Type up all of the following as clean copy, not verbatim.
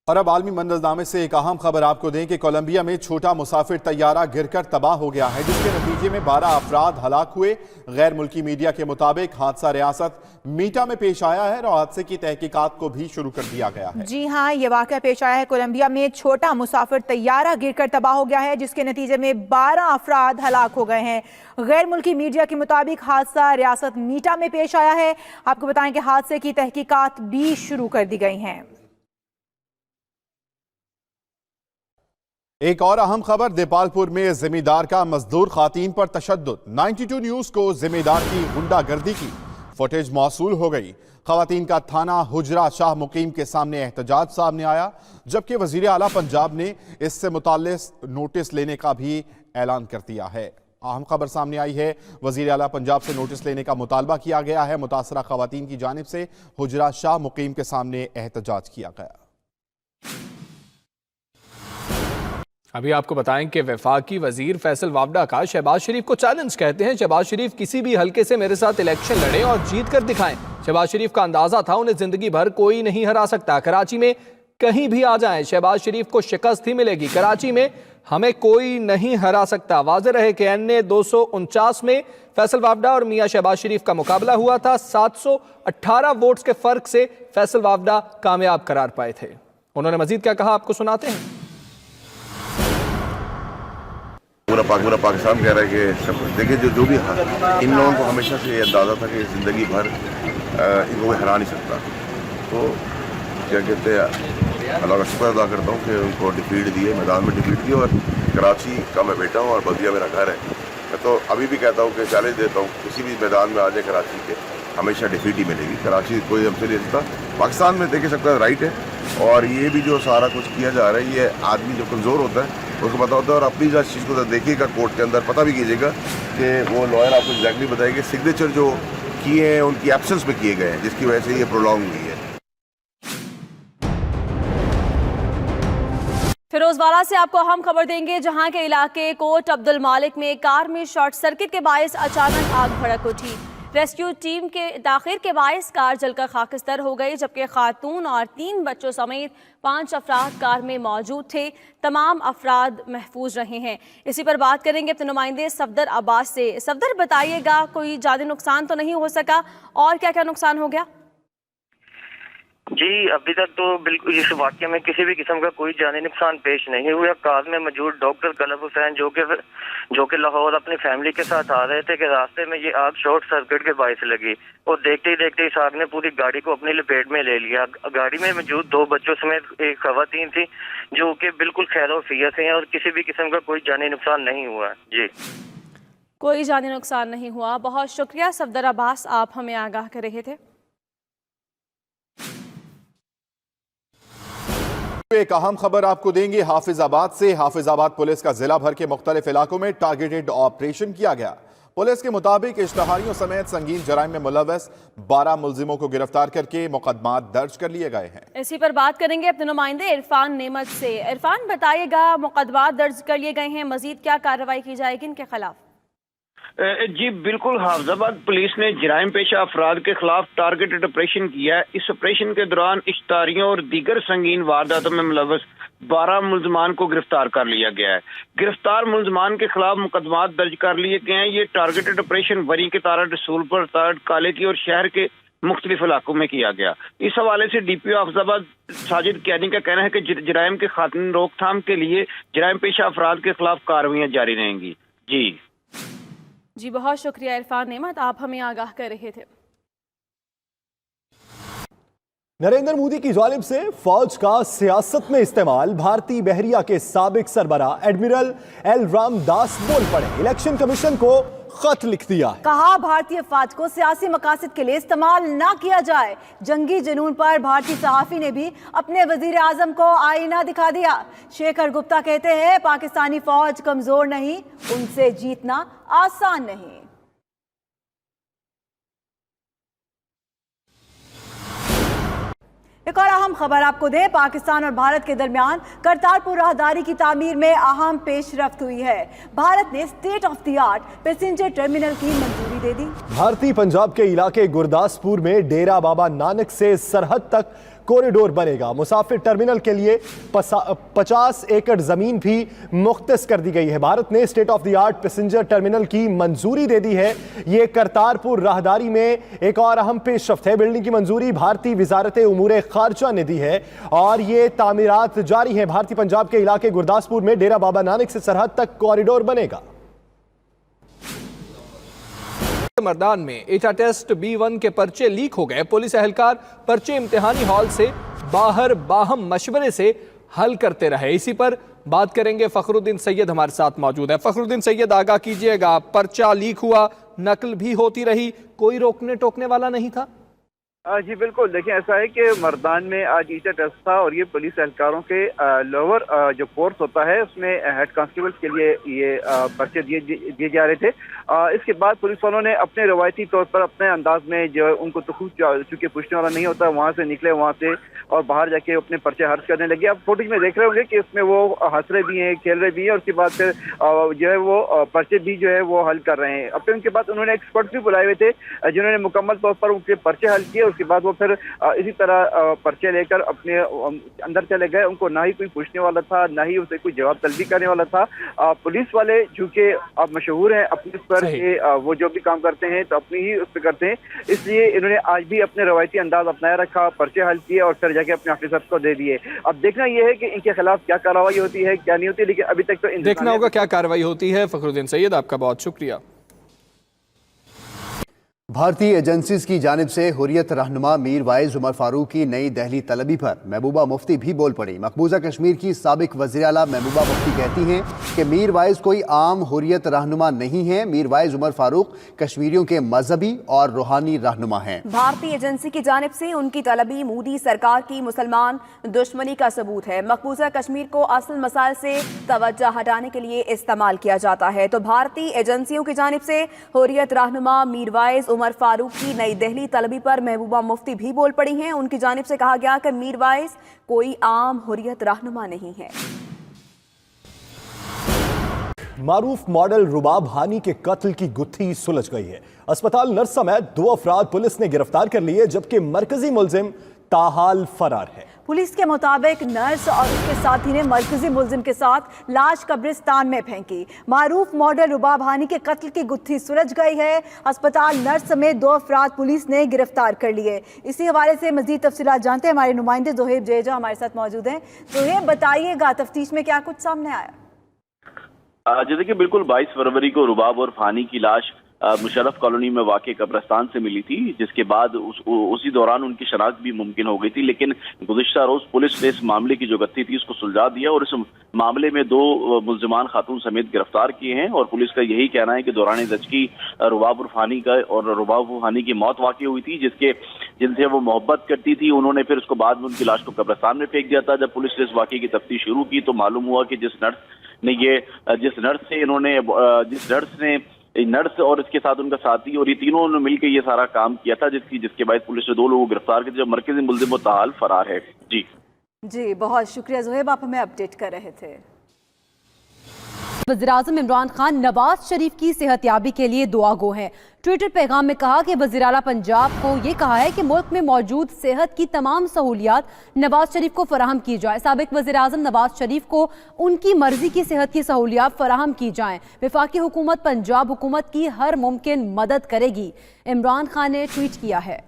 और अब आलमी मंजरनामे से एक अहम खबर आपको दें कि कोलंबिया में छोटा मुसाफिर तैयारा गिरकर तबाह हो गया है, जिसके नतीजे में 12 अफराद हलाक हुए। गैर मुल्की मीडिया के मुताबिक हादसा रियासत मीटा में पेश आया है और हादसे की तहकीकात को भी शुरू कर दिया गया है। जी हाँ, ये वाक़या पेश आया है कोलंबिया में। छोटा मुसाफिर तैयारा गिरकर तबाह हो गया है, जिसके नतीजे में 12 अफराद हलाक हो गए हैं। गैर मुल्की मीडिया के मुताबिक हादसा रियासत मीटा में पेश आया है। आपको बताएं कि हादसे की तहकीकात भी शुरू कर दी गई हैं। एक और अहम खबर, देपालपुर में जिम्मेदार का मजदूर खातीन पर तशद्दुद। 92 न्यूज को जिम्मेदार की गुंडागर्दी की फुटेज मौसूल हो गई। खवातीन का थाना हुजरा शाह मुकीम के सामने एहतजाज सामने आया, जबकि वजीर आला पंजाब ने इससे मुताल्लिक नोटिस लेने का भी ऐलान कर दिया है। अहम खबर सामने आई है, वजीर आला पंजाब से नोटिस लेने का मुतालबा किया गया है। मुतासरा खवातीन की जानिब से हुजरा शाह मुकीम के सामने एहतजाज किया गया। अभी आपको बताएं कि वफाकी वजीर फैसल वावडा का शहबाज शरीफ को चैलेंज। कहते हैं शहबाज शरीफ किसी भी हलके से मेरे साथ इलेक्शन लड़े और जीत कर दिखाएं। शहबाज शरीफ का अंदाजा था उन्हें जिंदगी भर कोई नहीं हरा सकता। कराची में कहीं भी आ जाएं, शहबाज शरीफ को शिकस्त ही मिलेगी। कराची में हमें कोई नहीं हरा सकता। वाज़ेह रहे कि NA 249 में फैसल वावडा और मियां शहबाज शरीफ का मुकाबला हुआ था। 718 वोट्स के फर्क से फैसल वावडा कामयाब करार पाए थे। उन्होंने मजीद क्या कहा, आपको सुनाते हैं। पूरा पाकिस्तान कह रहा है कि देखिए जो भी इन लोगों को हमेशा से ये अंदाज़ा था कि ज़िंदगी भर इनको कोई हरा नहीं सकता। तो क्या कहते हैं, अल्लाह का शुक्र अदा करता हूँ कि उनको डिफीट दिए, मैदान में डिफीट दिए। और कराची का मैं बेटा हूँ और बल्दिया मेरा घर है। मैं तो अभी भी कहता हूँ कि चैलेंज देता हूँ, किसी भी मैदान में आ जाए कराची के, हमेशा डिफीट ही मिलेगी। कराची कोई हमसे नहीं जीतता। पाकिस्तान में देखिए सबका राइट है। और ये भी जो सारा कुछ किया जा रहा है, ये आदमी जो कमज़ोर होता है उसको पता होता है। और अपनी इस चीज़ को देखिएगा कोर्ट के अंदर, पता भी कीजिएगा कि वो लॉयर आपको एग्जैक्टली बताएंगे सिग्नेचर जो किए हैं उनकी एब्सेंस में किए गए हैं, जिसकी वजह से ये प्रोलॉन्ग हुई है। फिरोजवाला से आपको अहम खबर देंगे, जहां के इलाके कोट अब्दुल मालिक में कार में शॉर्ट सर्किट के बायस अचानक आग भड़क उठी। रेस्क्यू टीम के ताखिर के बायस कार जलकर खाकिस्तर हो गई, जबकि खातून और 3 बच्चों समेत 5 अफराद कार में मौजूद थे। तमाम अफराद महफूज रहे हैं। इसी पर बात करेंगे अपने नुमाइंदे सफदर अब्बास से। सफदर, बताइएगा कोई जानी नुकसान तो नहीं हो सका और क्या क्या नुकसान हो गया? जी, अभी तक तो बिल्कुल इस वाक़े में किसी भी किस्म का कोई जानी नुकसान पेश नहीं हुआ। कार में मौजूद डॉक्टर कलब हुसैन जो कि लाहौर अपनी फैमिली के साथ आ रहे थे कि रास्ते में ये आग शॉर्ट सर्किट के बायस लगी और देखते ही देखते इस आग ने पूरी गाड़ी को अपनी लपेट में ले लिया। गाड़ी में मौजूद 2 बच्चों समेत एक खवातीन थी जो कि बिल्कुल खैर-ओ-आफियत हैं और किसी भी किस्म का कोई जानी नुकसान नहीं हुआ। जी, कोई जानी नुकसान नहीं हुआ। बहुत शुक्रिया सफदर अब्बास, आप हमें आगाह कर रहे थे। एक अहम खबर आपको देंगे हाफिजाबाद से। हाफिजाबाद पुलिस का जिला भर के मुख्तलिफ इलाकों में टारगेटेड ऑपरेशन किया गया। पुलिस के मुताबिक इश्तहारियों समेत संगीन जराइम में मुलव्वस 12 मुलजिमों को गिरफ्तार करके मुकदमात दर्ज कर लिए गए हैं। इसी पर बात करेंगे अपने नुमाइंदे इरफान नेमत से। इरफान, बताइएगा मुकदमात दर्ज कर लिए गए हैं, मजीद क्या कार्रवाई की जाएगी इनके खिलाफ? जी बिल्कुल, हाफिजाबाद पुलिस ने जराइम पेशा अफराद के खिलाफ टारगेटेड ऑपरेशन किया है। इस ऑपरेशन के दौरान इश्तारियों और दीगर संगीन वारदातों में मुलव्वस 12 मुलजमान को गिरफ्तार कर लिया गया है। गिरफ्तार मुलजमान के खिलाफ मुकदमात दर्ज कर लिए गए हैं। ये टारगेटेड ऑपरेशन वरी के तारा, रसूलपुर, तारड़, काले की और शहर के मुख्तलिफ इलाकों में किया गया। इस हवाले से DPO हाफिजाबाद साजिद कियानी का कहना है कि जराइम के खात्मे रोकथाम के लिए जराइम पेशा अफराद के खिलाफ कार्रवाइयाँ जारी रहेंगी। जी, बहुत शुक्रिया इरफान नेमत, आप हमें आगाह कर रहे थे। नरेंद्र मोदी की जानिब से फौज का सियासत में इस्तेमाल, भारतीय बहरिया के साबिक सरबरा एडमिरल एल रामदास बोल पड़े। इलेक्शन कमीशन को खत लिख दिया है। कहा भारतीय फौज को सियासी मकासद के लिए इस्तेमाल ना किया जाए। जंगी जुनून पर भारतीय सहाफी ने भी अपने वजीर आजम को आईना दिखा दिया। शेखर गुप्ता कहते हैं पाकिस्तानी फौज कमजोर नहीं, उनसे जीतना आसान नहीं। एक और अहम खबर आपको दें, पाकिस्तान और भारत के दरमियान करतारपुर राहदारी की तामीर में अहम पेशरफ्त हुई है। भारत ने state of the art passenger terminal की मंजूरी दे दी। भारतीय पंजाब के इलाके गुरदासपुर में डेरा बाबा नानक से सरहद तक कॉरिडोर बनेगा। मुसाफिर टर्मिनल के लिए 50 एकड़ जमीन भी मुख्तस कर दी गई है। भारत ने state of the art passenger terminal की मंजूरी दे दी है। ये करतारपुर राहदारी में एक और अहम पेशरफ्त है। बिल्डिंग की मंजूरी भारतीय वजारत उमूर खारजा ने दी है और ये तामीरात जारी है। भारतीय पंजाब के इलाके गुरदासपुर में डेरा बाबा नानक से सरहद तक कॉरिडोर बनेगा। मर्दान में एटा टेस्ट B1 के पर्चे लीक हो गए। पुलिस एहलकार पर्चे इम्तिहानी हॉल से बाहर बाहम मशवरे से हल करते रहे। इसी पर बात करेंगे। फखरुद्दीन सैयद हमारे साथ मौजूद है। फखरुद्दीन सैयद, आगाह कीजिएगा, पर्चा लीक हुआ, नकल भी होती रही, कोई रोकने टोकने वाला नहीं था? जी बिल्कुल, देखिए ऐसा है कि मर्दान में आज ईटा टेस्ट था और ये पुलिस एहलकारों के लोअर जो कोर्स होता है उसमें हेड कांस्टेबल के लिए ये पर्चे दिए जा रहे थे। इसके बाद पुलिस वालों ने अपने रवायती तौर पर अपने अंदाज में जो उनको तो खुद चूंकि पूछने वाला नहीं होता, वहाँ से निकले, वहाँ से और बाहर जाके अपने पर्चे हर्ज करने लगे। आप फुटेज में देख रहे होंगे कि इसमें वो हंस रहे भी हैं, खेल रहे भी हैं और उसके बाद फिर जो है वो पर्चे भी जो है वो हल कर रहे हैं। अब फिर उनके बाद उन्होंने एक्सपर्ट भी बुलाए हुए थे जिन्होंने मुकम्मल तौर पर उनके पर्चे हल किए। उसके बाद वो फिर इसी तरह पर्चे लेकर अपने अंदर चले गए। उनको ना ही कोई पूछने वाला था, ना ही उसे कोई जवाब तलबी करने वाला था। पुलिस वाले चूंकि अब मशहूर हैं अपने पर के वो जो भी काम करते हैं तो अपनी ही उस पर करते हैं, इसलिए इन्होंने आज भी अपने रवायती अंदाज अपनाया रखा, पर्चे हल किए और फिर जाके अपने ऑफिसर को दे दिए। अब देखना यह है कि इनके खिलाफ क्या कार्रवाई होती है, क्या नहीं होती, लेकिन अभी तक तो देखना होगा क्या कार्रवाई होती है। फखरुद्दीन सैयद, आपका बहुत शुक्रिया। भारतीय एजेंसीज की जानिब से हुर्रियत रहनुमा मीर वाइज उमर फारूक की नई दहली तलबी पर महबूबा मुफ्ती भी बोल पड़ी। मकबूजा कश्मीर की साबिक वज़ीर आला महबूबा मुफ्ती कहती हैं कि मीर वाइज कोई आम हुर्रियत रहनुमा नहीं है। मीर वाइज उमर फारूक कश्मीरियों के मजहबी और रूहानी रहनुमा हैं। भारतीय एजेंसी की जानिब से उनकी तलबी मोदी सरकार की मुसलमान दुश्मनी का सबूत है। मकबूजा कश्मीर को असल मसाइल से तवज्जो हटाने के लिए इस्तेमाल किया जाता है। तो भारतीय एजेंसियों की जानिब से हुर्रियत रहनुमा मीर वाइज उमर फारूक की नई दिल्ली तलबी पर महबूबा मुफ्ती भी बोल पड़ी हैं। उनकी जानिब से कहा गया कि मीर वाइज कोई आम हुर्रियत रहनुमा नहीं है। मारूफ मॉडल रुबाब हानी के कत्ल की गुत्थी सुलझ गई है। अस्पताल नर्स समेत 2 अफराद पुलिस ने गिरफ्तार कर लिए, जबकि मरकजी मुलजिम ताहाल फरार है। पुलिस के मुताबिक नर्स और उसके साथी ने मरकजी मुलजिम के साथ लाश कब्रिस्तान में फेंकी। मारूफ मॉडल रुबाब हानी के कत्ल की गुत्थी सुलझ गई है। अस्पताल नर्स समेत 2 अफराद पुलिस ने गिरफ्तार कर लिए। इसी हवाले से मजीद तफसीलात जानते हैं, हमारे नुमाइंदे जोहेब जेजा हमारे साथ मौजूद हैं। जोहेब, बताइएगा तफ्तीश में क्या कुछ सामने आया? जैसे कि बिल्कुल 22 फरवरी को रुबाब और फानी की लाश मुशर्रफ कॉलोनी में वाक़े कब्रिस्तान से मिली थी, जिसके बाद उसी दौरान उनकी शनाख्त भी मुमकिन हो गई थी। लेकिन गुज़िश्ता रोज पुलिस ने इस मामले की जो गत्ती थी उसको सुलझा दिया और इस मामले में 2 मुल्ज़िमान खातून समेत गिरफ्तार किए हैं। और पुलिस का यही कहना है कि दौरान ज़चकी रुबाब और फानी का और रुबाब फानी की मौत वाक़ई हुई थी, जिनसे वो मोहब्बत करती थी। उन्होंने फिर उसको बाद में उनकी लाश को कब्रिस्तान में फेंक दिया था। जब पुलिस ने इस वाक़े की तफ्तीश शुरू की तो मालूम हुआ कि जिस नर्स और इसके साथ उनका साथी और ये तीनों ने मिलकर ये सारा काम किया था, जिसके बाद पुलिस ने 2 लोगों को गिरफ्तार किया। जो मरकजी मुलजिम ताहाल फरार है। जी बहुत शुक्रिया जोहेब, आप हमें अपडेट कर रहे थे। वज़ीर-ए-आज़म इमरान खान नवाज शरीफ की सेहतयाबी के लिए दुआ गो हैं। ट्विटर पैगाम में कहा कि वज़ीर आला पंजाब को ये कहा है कि मुल्क में मौजूद सेहत की तमाम सहूलियात नवाज शरीफ को फराहम की जाए। साबिक वज़ीर-ए-आज़म नवाज शरीफ को उनकी मर्जी की सेहत की सहूलियात फराहम की जाएं। वफाकी हुकूमत पंजाब हुकूमत की हर मुमकिन मदद करेगी, इमरान खान ने ट्वीट किया है।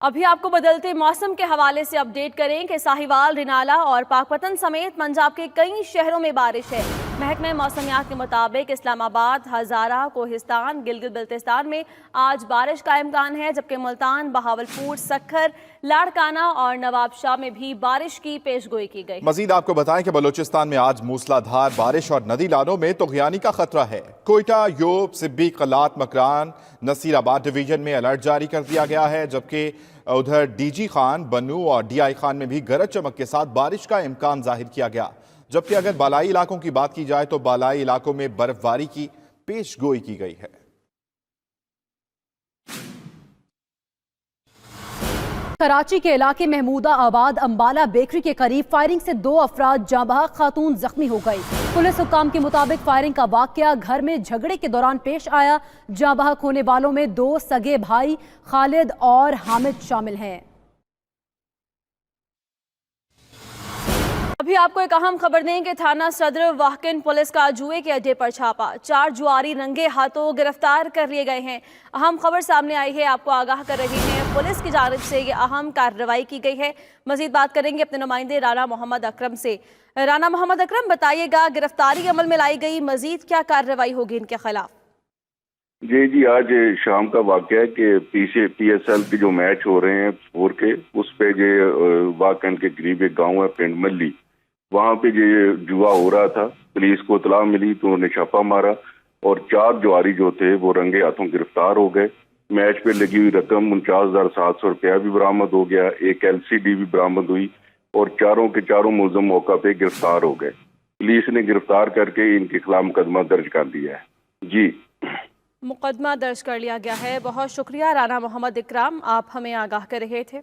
अभी आपको बदलते मौसम के हवाले से अपडेट करें कि साहिवाल, रिनाला और पाकपतन समेत पंजाब के कई शहरों में बारिश है। महकमे मौसमियात के मुताबिक इस्लामाबाद, हज़ारा, कोहिस्तान, गिलगित बल्तिस्तान में आज बारिश का इम्कान है, जबकि मुल्तान, बहावलपुर, सक्खर, लाड़काना और नवाबशाह में भी बारिश की पेशगोई की गई। मजीद आपको बताएं कि बलूचिस्तान में आज मूसलाधार बारिश और नदी नालों में तुग़यानी का खतरा है। कोयटा, योब, सिब्बी, कलात, मकरान, नसीराबाद डिवीजन में अलर्ट जारी कर दिया गया है, जबकि उधर डीजी खान, बनू और डीआई खान में भी गरज चमक के साथ बारिश का इम्कान जाहिर किया गया। जबकि अगर बालाई इलाकों की बात की जाए तो बालाई इलाकों में बर्फबारी की पेशगोई की गई है। कराची के इलाके महमूदा आबाद अंबाला बेकरी के करीब फायरिंग से 2 अफराद जाँ बहक खातून जख्मी हो गई। पुलिस हुक्काम के मुताबिक फायरिंग का वाकया घर में झगड़े के दौरान पेश आया। जाँ बहक होने वालों में 2 सगे भाई खालिद और हामिद शामिल हैं। अभी आपको एक अहम खबर दें कि थाना सदर वाहकिन पुलिस का जुए के अड्डे पर छापा, 4 जुआरी रंगे हाथों गिरफ्तार कर लिए गए हैं। अहम खबर सामने आई है, आपको आगाह कर रही है पुलिस की जानिब से ये अहम कार्रवाई की गई है। मजीद बात करेंगे अपने नुमाइंदे राना मोहम्मद अकरम से। राना मोहम्मद अकरम, बताइएगा गिरफ्तारी अमल में लाई गई, मजीद क्या कार्रवाई होगी इनके खिलाफ? जी, आज शाम का वाक़या है कि PSL के जो मैच हो रहे हैं स्पोर के, उस पे जो वाकन के करीब एक गाँव है पिंड मल्ली, वहाँ पे ये जुआ हो रहा था। पुलिस को इत्तला मिली तो उन्होंने छापा मारा और 4 जुआरी जो थे वो रंगे हाथों गिरफ्तार हो गए। मैच पे लगी हुई रकम 49,700 रुपया भी बरामद हो गया, एक LCD भी बरामद हुई और चारों के चारों मुलज़म मौका पे गिरफ्तार हो गए। पुलिस ने गिरफ्तार करके इनके खिलाफ मुकदमा दर्ज कर दिया है। जी, मुकदमा दर्ज कर लिया गया है। बहुत शुक्रिया राना मोहम्मद इकराम, आप हमें आगाह कर रहे थे।